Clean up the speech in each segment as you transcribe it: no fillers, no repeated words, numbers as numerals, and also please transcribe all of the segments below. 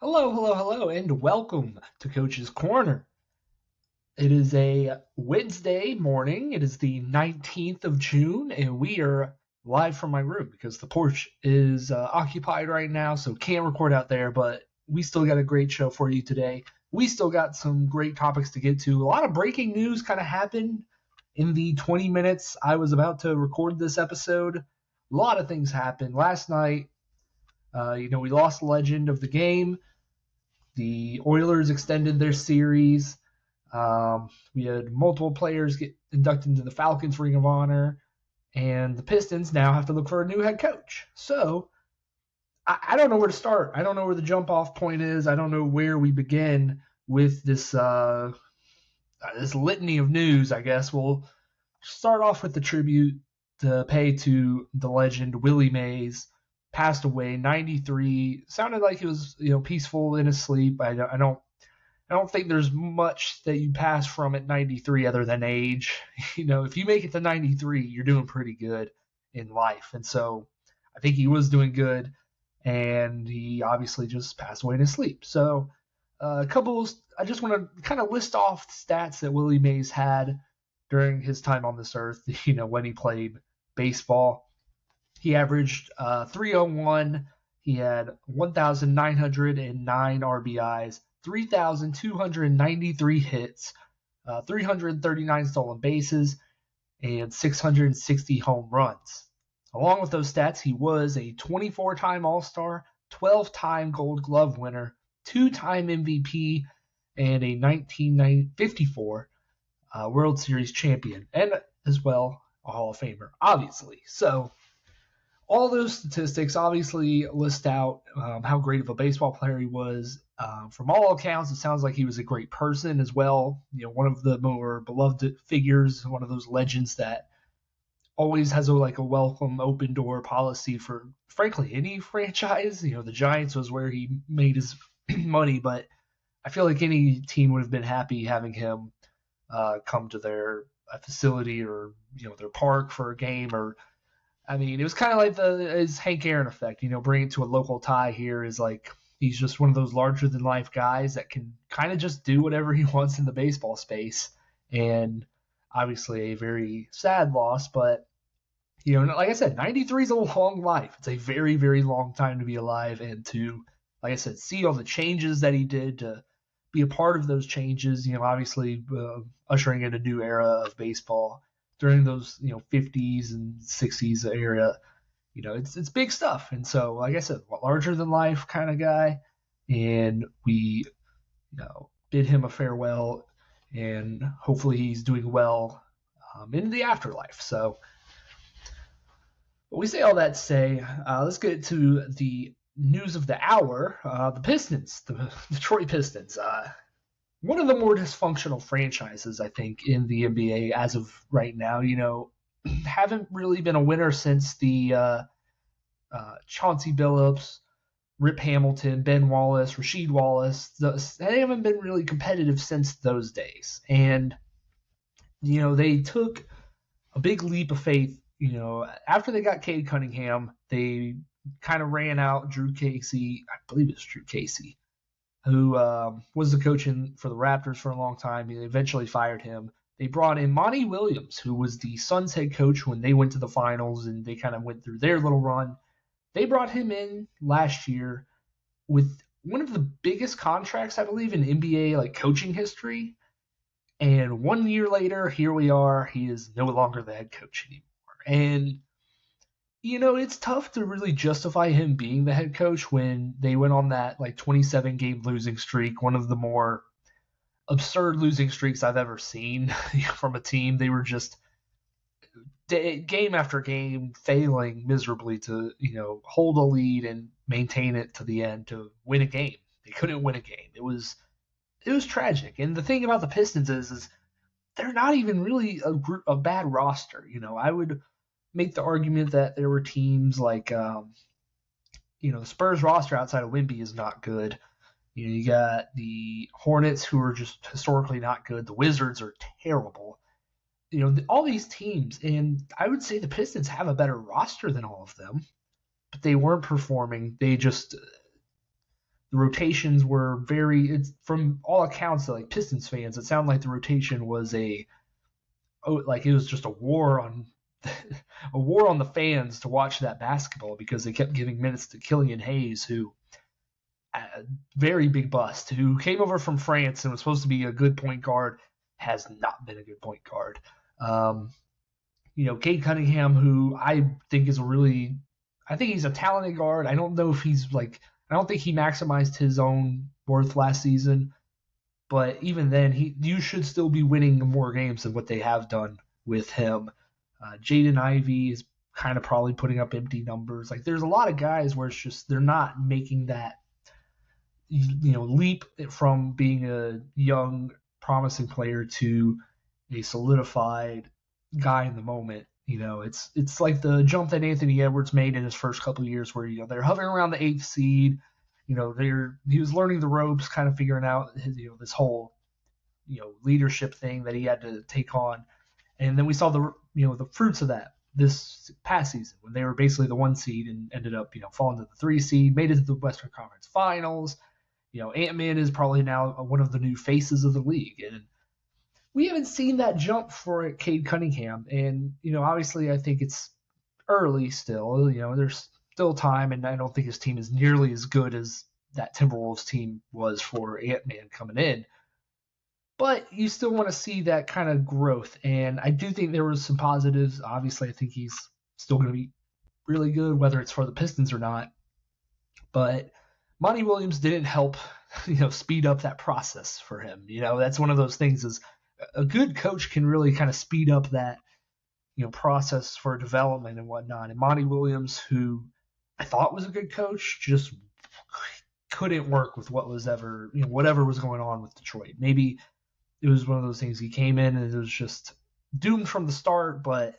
Hello, hello, hello, and welcome to Coach's Corner. It is a Wednesday morning. It is the 19th of June, and we are live from my room because the porch is occupied right now, so can't record out there, but we still got a great show for you today. We still got some great topics to get to. A lot of breaking news kind of happened in the 20 minutes I was about to record this episode. A lot of things happened. Last night, we lost the legend of the game. The Oilers extended their series. We had multiple players get inducted into the Falcons Ring of Honor, and the Pistons now have to look for a new head coach. So I don't know where to start. I don't know where the jump-off point is. I don't know where we begin with this litany of news. I guess we'll start off with the tribute to pay to the legend Willie Mays. Passed away, 93. Sounded like he was, peaceful in his sleep. I don't think there's much that you pass from at 93 other than age. If you make it to 93, you're doing pretty good in life. And so I think he was doing good, and he obviously just passed away in his sleep. So I just want to kind of list off the stats that Willie Mays had during his time on this earth, when he played baseball. He averaged 301. He had 1,909 RBIs, 3,293 hits, 339 stolen bases, and 660 home runs. Along with those stats, he was a 24-time All-Star, 12-time Gold Glove winner, 2-time MVP, and a 1954 World Series champion, and as well a Hall of Famer, obviously. So all those statistics obviously list out how great of a baseball player he was. From all accounts, it sounds like he was a great person as well. One of the more beloved figures, one of those legends that always has a welcome, open door policy for, frankly, any franchise. The Giants was where he made his money, but I feel like any team would have been happy having him come to their facility or their park for a game. Or it was kind of like his Hank Aaron effect. Bring it to a local tie here is like he's just one of those larger than life guys that can kind of just do whatever he wants in the baseball space. And obviously a very sad loss, but like I said, 93 is a long life. It's a very, very long time to be alive, and to, like I said, see all the changes that he did, to be a part of those changes, obviously ushering in a new era of baseball during those 50s and 60s era. It's big stuff. And so, like I said, larger than life kind of guy, and we bid him a farewell, and hopefully he's doing well in the afterlife. So but we say all that to say, let's get to the news of the hour. The Pistons, the Detroit Pistons, one of the more dysfunctional franchises, I think, in the NBA as of right now. Haven't really been a winner since the Chauncey Billups, Rip Hamilton, Ben Wallace, Rasheed Wallace. They haven't been really competitive since those days. And, they took a big leap of faith. After they got Cade Cunningham, they kind of ran out Drew Casey. I believe it was Drew Casey, who was the coach for the Raptors for a long time. They eventually fired him. They brought in Monty Williams, who was the Suns head coach when they went to the finals, and they kind of went through their little run. They brought him in last year with one of the biggest contracts, I believe, in NBA coaching history. And 1 year later, here we are. He is no longer the head coach anymore. And, it's tough to really justify him being the head coach when they went on that 27-game losing streak, one of the more absurd losing streaks I've ever seen from a team. They were just game after game failing miserably to, hold a lead and maintain it to the end to win a game. They couldn't win a game. It was tragic. And the thing about the Pistons is they're not even really a bad roster. I would make the argument that there were teams like, the Spurs roster outside of Wemby is not good. You got the Hornets, who are just historically not good. The Wizards are terrible. All these teams, and I would say the Pistons have a better roster than all of them, but they weren't performing. The rotations were it's from all accounts, like Pistons fans, it sounded like the rotation was like it was just a war on a war on the fans to watch that basketball because they kept giving minutes to Killian Hayes, who a very big bust, who came over from France and was supposed to be a good point guard, has not been a good point guard. Cade Cunningham, who I think I think he's a talented guard. I don't know if I don't think he maximized his own worth last season, but even then, you should still be winning more games than what they have done with him. Jaden Ivey is kind of probably putting up empty numbers. Like there's a lot of guys where it's just they're not making that leap from being a young promising player to a solidified guy in the moment. It's like the jump that Anthony Edwards made in his first couple of years where they're hovering around the 8th seed. He was learning the ropes, kind of figuring out this whole leadership thing that he had to take on. And then we saw the fruits of that this past season when they were basically the 1 seed and ended up falling to the 3 seed, made it to the Western Conference Finals. Ant-Man is probably now one of the new faces of the league, and we haven't seen that jump for Cade Cunningham. And obviously I think it's early still. There's still time, and I don't think his team is nearly as good as that Timberwolves team was for Ant-Man coming in. But you still want to see that kind of growth, and I do think there was some positives. Obviously, I think he's still going to be really good, whether it's for the Pistons or not. But Monty Williams didn't help, speed up that process for him. That's one of those things is a good coach can really kind of speed up that, process for development and whatnot. And Monty Williams, who I thought was a good coach, just couldn't work with what was whatever was going on with Detroit. Maybe it was one of those things he came in and it was just doomed from the start, but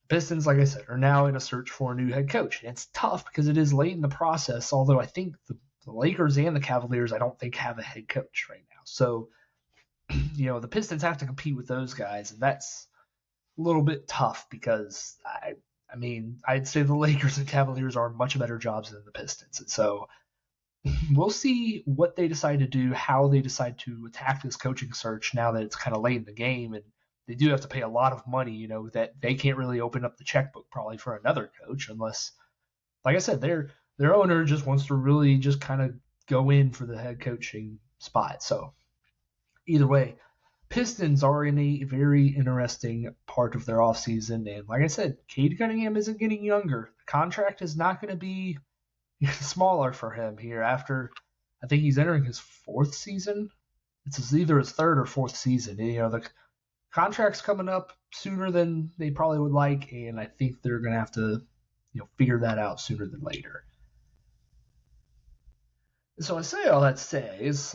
Pistons, like I said, are now in a search for a new head coach. And it's tough because it is late in the process, although I think the Lakers and the Cavaliers, I don't think have a head coach right now. So, the Pistons have to compete with those guys, and that's a little bit tough because, I'd say the Lakers and Cavaliers are much better jobs than the Pistons. And so we'll see what they decide to do, how they decide to attack this coaching search now that it's kind of late in the game, and they do have to pay a lot of money, that they can't really open up the checkbook probably for another coach unless, like I said, their owner just wants to really just kind of go in for the head coaching spot. So either way, Pistons are in a very interesting part of their offseason. And like I said, Cade Cunningham isn't getting younger. The contract is not going to be smaller for him here after I think he's entering his 4th season. It's either his 3rd or 4th season. The contract's coming up sooner than they probably would like, and I think they're going to have to figure that out sooner than later. So I say all that to say is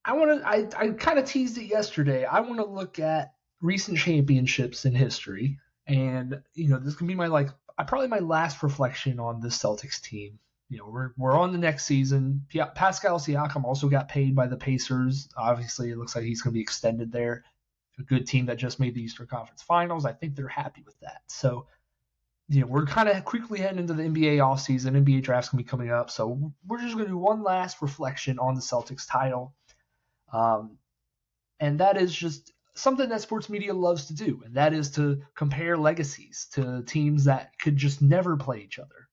I kind of teased it yesterday. I want to look at recent championships in history, and this can be my probably my last reflection on this Celtics team. We're on the next season. Pascal Siakam also got paid by the Pacers. Obviously, it looks like he's going to be extended there. A good team that just made the Eastern Conference Finals. I think they're happy with that. So, we're kind of quickly heading into the NBA offseason. NBA draft's going to be coming up. So we're just going to do one last reflection on the Celtics title. And that is just something that sports media loves to do. And that is to compare legacies to teams that could just never play each other.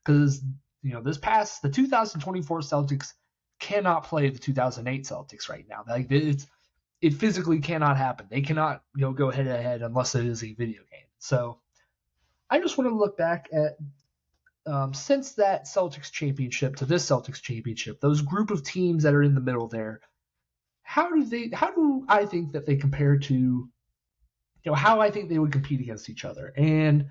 Because, the 2024 Celtics cannot play the 2008 Celtics right now. It physically cannot happen. They cannot go head to head unless it is a video game. So I just want to look back at since that Celtics championship to this Celtics championship, those group of teams that are in the middle there. How do I think that they compare to how I think they would compete against each other? And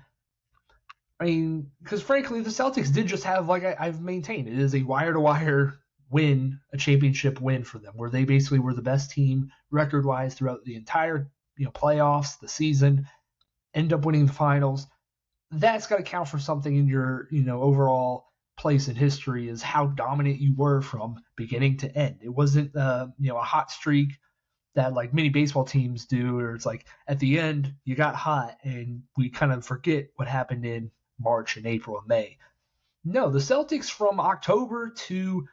because frankly, the Celtics did just have, like I've maintained, it is a wire-to-wire win, a championship win for them, where they basically were the best team record-wise throughout the entire playoffs, the season, end up winning the finals. That's got to count for something in your overall place in history, is how dominant you were from beginning to end. It wasn't a hot streak that like many baseball teams do, or it's like at the end you got hot and we kind of forget what happened in March and April and May. No, the Celtics from October to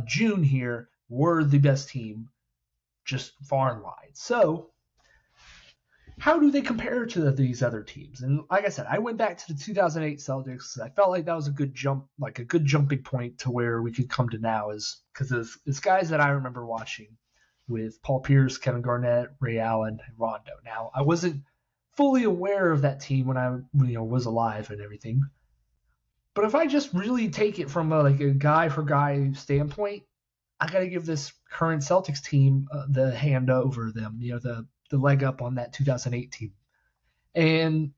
June here were the best team, just far and wide. So how do they compare to these other teams? And like I said, I went back to the 2008 Celtics. I felt like that was a good jumping point to where we could come to now, is because it's guys that I remember watching with Paul Pierce, Kevin Garnett, Ray Allen, and Rondo. Now, I wasn't fully aware of that team when I was alive and everything. But if I just really take it from a guy for guy standpoint, I got to give this current Celtics team the hand over them. The leg up on that 2008 team. And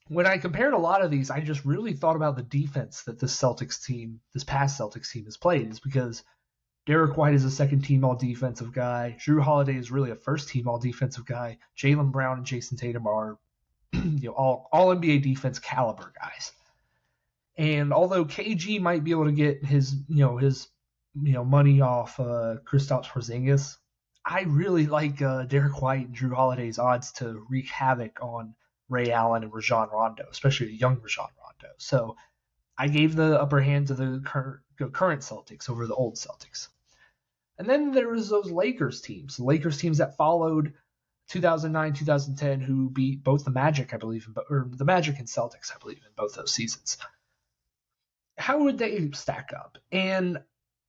when I compared a lot of these, I just really thought about the defense that this past Celtics team has played. Is because Derek White is a second-team all-defensive guy. Jrue Holiday is really a first-team all-defensive guy. Jaylen Brown and Jason Tatum are all NBA defense caliber guys. And although KG might be able to get his money off Kristaps Porzingis, I really like Derek White and Jrue Holiday's odds to wreak havoc on Ray Allen and Rajon Rondo, especially young Rajon Rondo. So I gave the upper hand to the current Celtics over the old Celtics. And then there was those Lakers teams, that followed 2009, 2010, who beat both the Magic, I believe, or the Magic and Celtics, I believe, in both those seasons. How would they stack up? And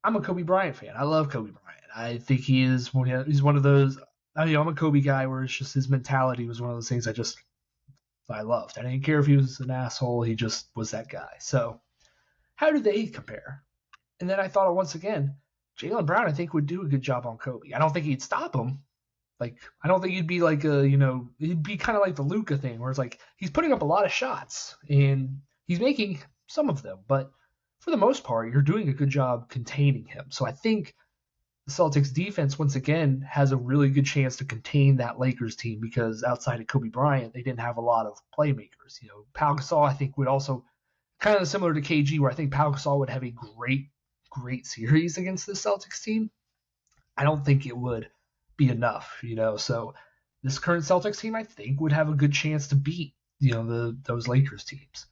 I'm a Kobe Bryant fan. I love Kobe Bryant. I think he's one of those. I'm a Kobe guy where it's just his mentality was one of those things I loved. I didn't care if he was an asshole. He just was that guy. So how do they compare? And then I thought once again, Jaylen Brown, I think, would do a good job on Kobe. I don't think he'd stop him. I don't think he'd be he'd be kind of like the Luka thing where it's like he's putting up a lot of shots and he's making some of them, but for the most part, you're doing a good job containing him. So I think the Celtics defense, once again, has a really good chance to contain that Lakers team because outside of Kobe Bryant, they didn't have a lot of playmakers. Pau Gasol, I think, would also, kind of similar to KG, where I think Pau Gasol would have a great series against the Celtics team. I don't think it would be enough, So this current Celtics team, I think, would have a good chance to beat, those Lakers teams.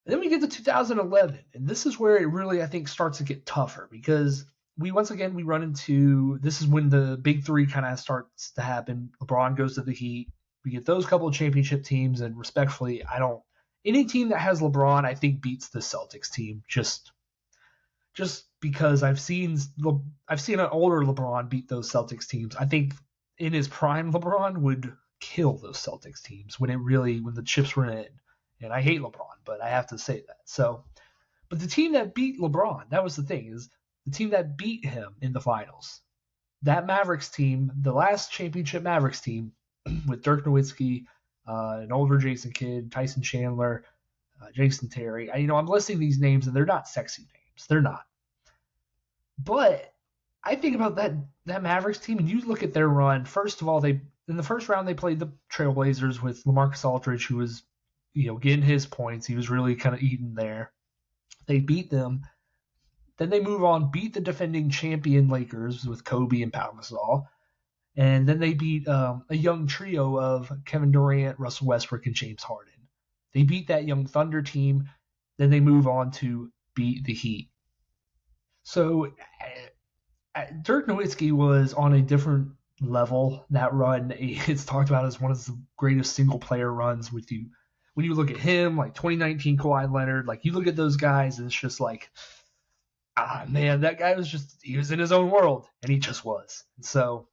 And then we get to 2011, and this is where it really, I think, starts to get tougher because we run into, this is when the big three kind of starts to happen. LeBron goes to the Heat. We get those couple of championship teams, and respectfully, any team that has LeBron, I think, beats the Celtics team just because I've seen an older LeBron beat those Celtics teams. I think in his prime, LeBron would kill those Celtics teams when the chips were in. And I hate LeBron, but I have to say that. So, but the team that beat LeBron, that was the thing, is the team that beat him in the finals. That Mavericks team, the last championship Mavericks team, with Dirk Nowitzki, an older Jason Kidd, Tyson Chandler, Jason Terry. I'm listing these names, and they're not sexy names. They're not. But I think about that Mavericks team, and you look at their run. First of all, in the first round, they played the Trailblazers with LaMarcus Aldridge, who was getting his points. He was really kind of eating there. They beat them. Then they move on, beat the defending champion Lakers with Kobe and Pau Gasol. And then they beat a young trio of Kevin Durant, Russell Westbrook, and James Harden. They beat that young Thunder team. Then they move on to beat the Heat. So Dirk Nowitzki was on a different level. That run, it's talked about as one of the greatest single-player runs with you. When you look at him, like 2019 Kawhi Leonard, you look at those guys, and it's just like, man, that guy he was in his own world, and he just was. And so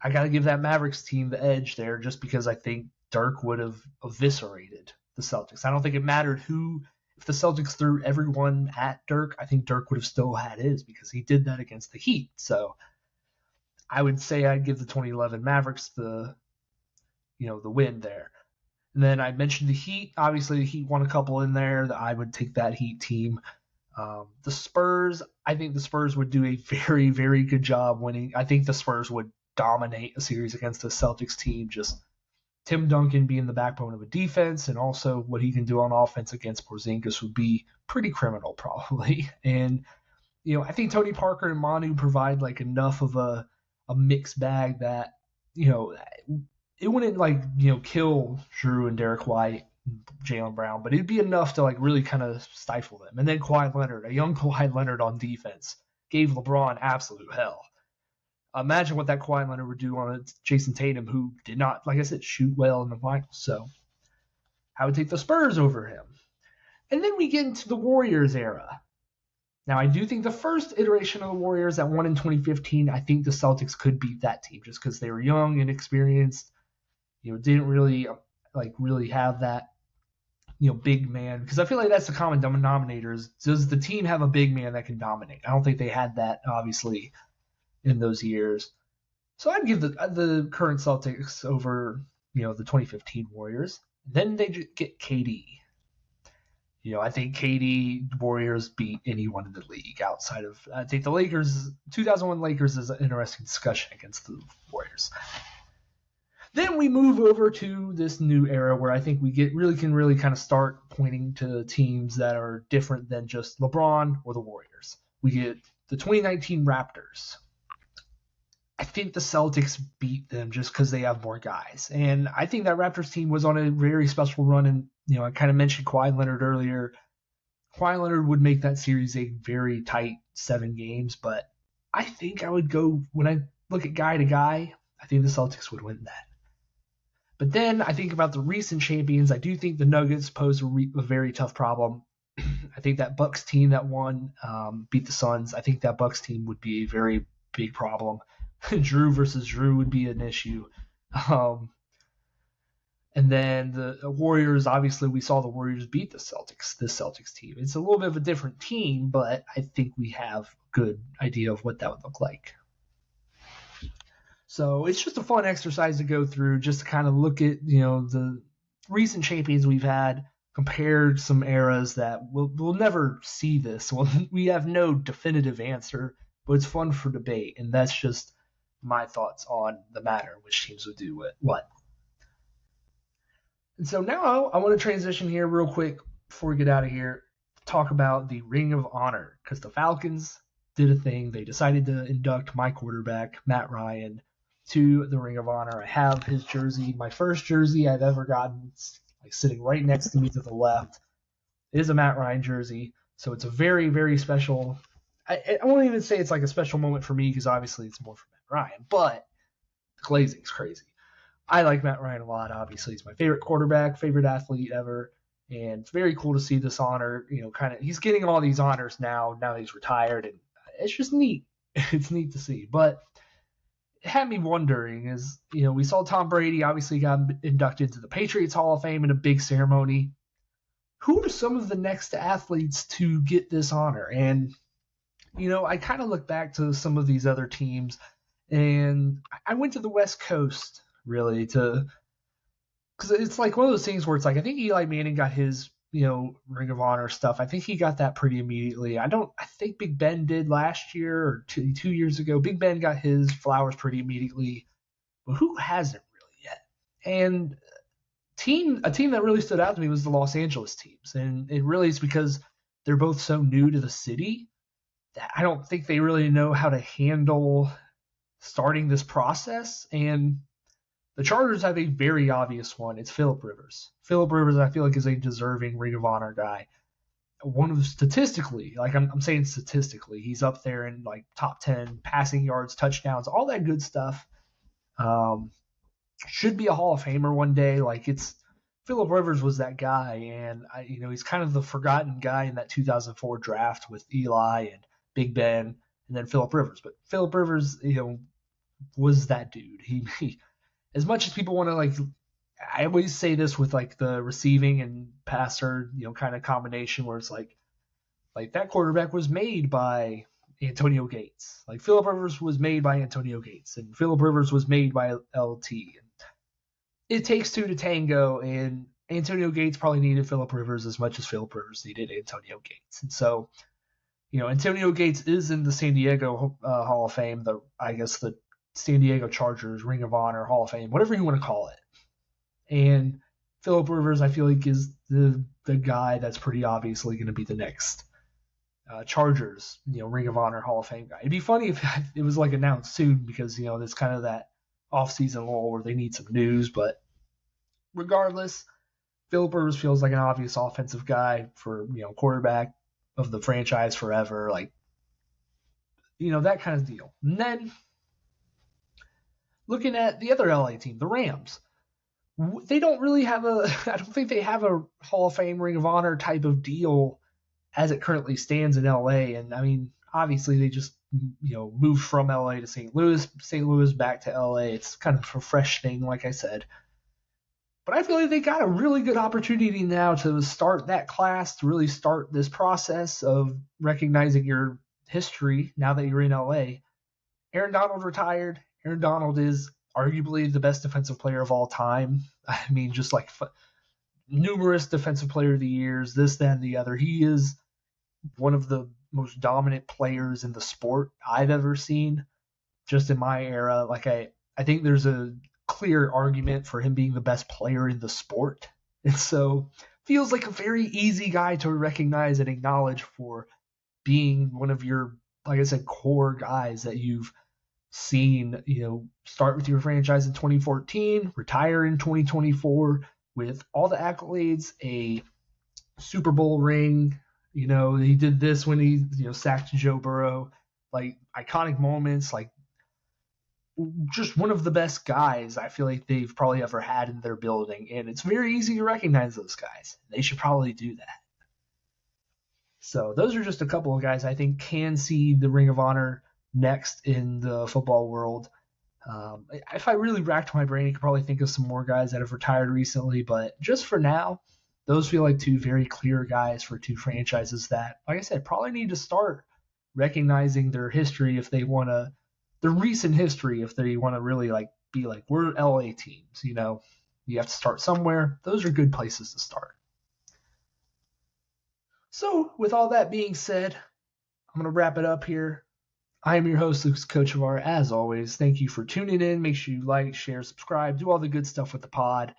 I got to give that Mavericks team the edge there just because I think Dirk would have eviscerated the Celtics. I don't think it mattered if the Celtics threw everyone at Dirk, I think Dirk would have still had his because he did that against the Heat. So I would say I'd give the 2011 Mavericks the win there. And then I mentioned the Heat. Obviously, the Heat won a couple in there. I would take that Heat team. The Spurs, I think the Spurs would do a very, very good job winning. I think the Spurs would dominate a series against the Celtics team. Just Tim Duncan being the backbone of a defense, and also what he can do on offense against Porzingis would be pretty criminal probably. And, I think Tony Parker and Manu provide enough of a mixed bag that, it wouldn't kill Jrue and Derek White, Jaylen Brown, but it'd be enough to like really kind of stifle them. And then Kawhi Leonard, a young Kawhi Leonard on defense, gave LeBron absolute hell. Imagine what that Kawhi Leonard would do on a Jason Tatum, who did not, like I said, shoot well in the finals. So I would take the Spurs over him. And then we get into the Warriors era. Now, I do think the first iteration of the Warriors that won in 2015, I think the Celtics could beat that team just because they were young and experienced. Didn't really have that, big man. Because I feel like that's the common denominator. Does the team have a big man that can dominate? I don't think they had that, obviously, in those years. So I'd give the current Celtics over, the 2015 Warriors. Then they get KD. I think KD Warriors beat anyone in the league outside of, I think the Lakers, 2001 Lakers is an interesting discussion against the Warriors. Then we move over to this new era where I think we can really kind of start pointing to teams that are different than just LeBron or the Warriors. We get the 2019 Raptors. I think the Celtics beat them just because they have more guys. And I think that Raptors team was on a very special run. And, I kind of mentioned Kawhi Leonard earlier. Kawhi Leonard would make that series a very tight 7 games. But I think I would go, when I look at guy to guy, I think the Celtics would win that. But then I think about the recent champions. I do think the Nuggets pose a very tough problem. I think that Bucks team that won beat the Suns. I think that Bucks team would be a very big problem. Drew versus Drew would be an issue. And then the Warriors, obviously we saw the Warriors beat this Celtics team. It's a little bit of a different team, but I think we have a good idea of what that would look like. So it's just a fun exercise to go through, just to kind of look at, the recent champions we've had, compare some eras that we'll never see this. We have no definitive answer, but it's fun for debate, and that's just my thoughts on the matter, which teams would do what. And so now I want to transition here real quick before we get out of here, talk about the Ring of Honor, because the Falcons did a thing. They decided to induct my quarterback, Matt Ryan, to the Ring of Honor. I have his jersey, my first jersey I've ever gotten, like sitting right next to me to the left. It is a Matt Ryan jersey, so it's a very, very special. I won't even say it's like a special moment for me because obviously it's more for Matt Ryan, but the glazing's crazy. I like Matt Ryan a lot, obviously. He's my favorite quarterback, favorite athlete ever, and it's very cool to see this honor, he's getting all these honors now he's retired, and it's just neat. It's neat to see. But it had me wondering is, we saw Tom Brady obviously got inducted to the Patriots Hall of Fame in a big ceremony. Who are some of the next athletes to get this honor? And I kind of look back to some of these other teams, and I went to the West Coast really because it's like one of those things where it's like I think Eli Manning got his Ring of Honor stuff. I think he got that pretty immediately. I think Big Ben did last year or 2 years ago. Big Ben got his flowers pretty immediately, but who hasn't really yet? And a team that really stood out to me was the Los Angeles teams, and it really is because they're both so new to the city that I don't think they really know how to handle starting this process. And the Chargers have a very obvious one. It's Phillip Rivers. Phillip Rivers, I feel like, is a deserving Ring of Honor guy. One of statistically, like I'm saying statistically, he's up there in like top 10 passing yards, touchdowns, all that good stuff. Should be a Hall of Famer one day. Like Phillip Rivers was that guy, and he's kind of the forgotten guy in that 2004 draft with Eli and Big Ben, and then Phillip Rivers. But Phillip Rivers, was that dude. He as much as people want to I always say this with like the receiving and passer, kind of combination where it's like that quarterback was made by Antonio Gates. Like Phillip Rivers was made by Antonio Gates, and Phillip Rivers was made by LT. And it takes two to tango, and Antonio Gates probably needed Phillip Rivers as much as Phillip Rivers needed Antonio Gates. And so, Antonio Gates is in the San Diego Hall of Fame, the San Diego Chargers Ring of Honor Hall of Fame, whatever you want to call it. And Phillip Rivers, I feel like, is the guy that's pretty obviously going to be the next Chargers, Ring of Honor Hall of Fame guy. It'd be funny if it was like announced soon because, there's kind of that off-season lull where they need some news. But regardless, Philip Rivers feels like an obvious offensive guy for, quarterback of the franchise forever, like, that kind of deal. And then looking at the other LA team, the Rams, they don't really have I don't think they have a Hall of Fame, Ring of Honor type of deal as it currently stands in LA. And I mean, obviously they just, moved from LA to St. Louis back to LA. It's kind of a fresh thing, like I said. But I feel like they got a really good opportunity now to start that class, to really start this process of recognizing your history now that you're in LA. Aaron Donald retired. Aaron Donald is arguably the best defensive player of all time. I mean, just like numerous defensive player of the years, this, that, and the other. He is one of the most dominant players in the sport I've ever seen, just in my era. Like I think there's a clear argument for him being the best player in the sport. And so feels like a very easy guy to recognize and acknowledge for being one of your, like I said, core guys that you've seen, start with your franchise in 2014, retire in 2024 with all the accolades, a Super Bowl ring. He did this when he, sacked Joe Burrow, like iconic moments, like just one of the best guys I feel like they've probably ever had in their building. And it's very easy to recognize those guys. They should probably do that. So those are just a couple of guys I think can see the Ring of Honor next in the football world. If I really racked my brain, I could probably think of some more guys that have retired recently. But just for now, those feel like two very clear guys for two franchises that, like I said, probably need to start recognizing their history if they want to, their recent history, if they want to really be like, we're LA teams, you have to start somewhere. Those are good places to start. So with all that being said, I'm going to wrap it up here. I am your host, Luke Kochevar. As always, thank you for tuning in. Make sure you like, share, subscribe, do all the good stuff with the pod.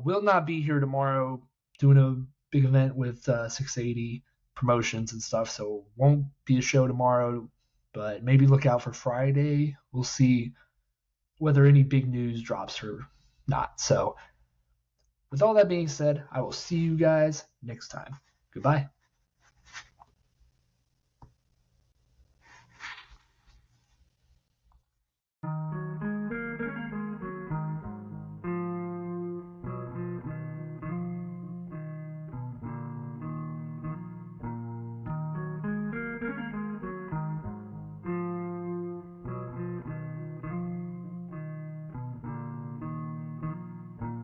Will not be here tomorrow doing a big event with 680 promotions and stuff, so won't be a show tomorrow, but maybe look out for Friday. We'll see whether any big news drops or not. So with all that being said, I will see you guys next time. Goodbye.